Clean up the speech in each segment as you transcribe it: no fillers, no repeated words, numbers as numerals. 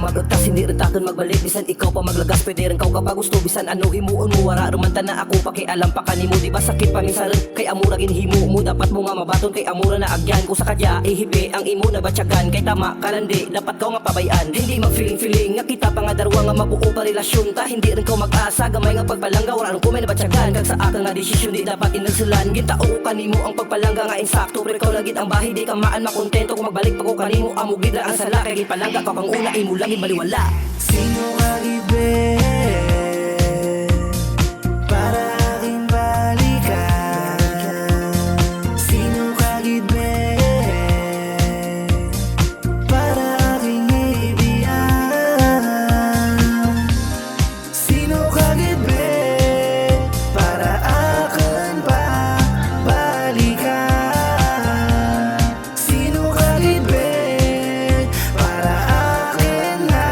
magagtas, hindi rin taton magbalik. Bisan ikaw pa maglagas, pwede rin kau kapag gusto. Bisan ano himuon mo, wara rumanta na ako. Pakialam pa kanimo, di ba sakit paminsan rin. Kay amura ginhimo mo, dapat mo nga mabaton. Kay amura na agyan ko sa kadya, ihibi ang imo na batyagan. Kay tama kalandi, dapat kau nga pabayan. Hindi mag-feeling nga kita pa nga darwa nga mabuo pa relasyon ta. Hindi rin kau mag-asa, gamay nga pagpalangga, wala rin kumay na batyagan. Kag sa akin nga desisyon, di dapat inagsulan. Gintao kanimo ang pagpalangga nga insakto. Pero ikaw lagit ang bahay, di ka maan makontento. Kung magbalik pa ko kanimo, amugid na ang sala. Kay gipalangga ka pang una, imo lang ibaliwala. Sino ka gibe para aking balikan? Sino ka gibe para aking ibiyan? Sino ka gibe para akin pa balikan? Sino ka gibe para akin na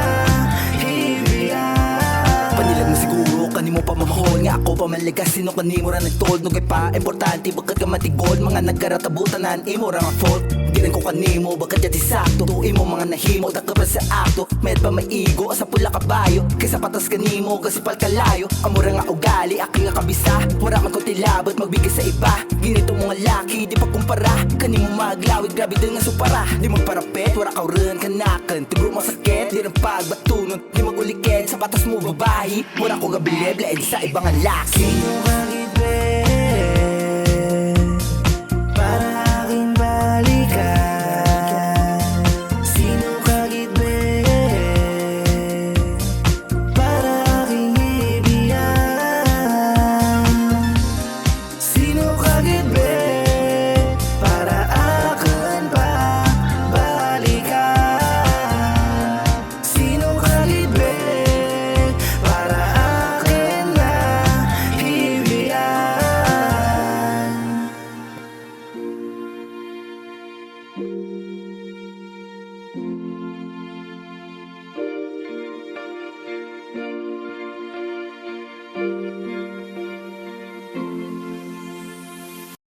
ibiyan? Panilag mo siguro, kanimo pa mamahol. Nga ako pa maligas, sino kanimo ra nagtuod. No kay pa, importante, bakit ka matigol. Mga nagkaratabutan, imo ra nga fault. Di rin ko kanimo, bakit yati sakto. Tuwi mo mga nahimo, daka pa sa akto. Med pa may igo, asa pula kabayo. Kaysa patas kanimo, kasi pal kalayo. Amura nga ugali, aking nga kabisa. Wala man ko tilabot, magbigay sa iba. Ginito mga laki, di pa kumpara. Kanimo maglawid, grabe din nga supara. Di magparapet, wala ka rin kanakan. Tigro mo sakit, di rin pagbatunon. Di magulikid, sa patas mo babae. Wala ko gabilib, laid sa ibang laki. Sino ka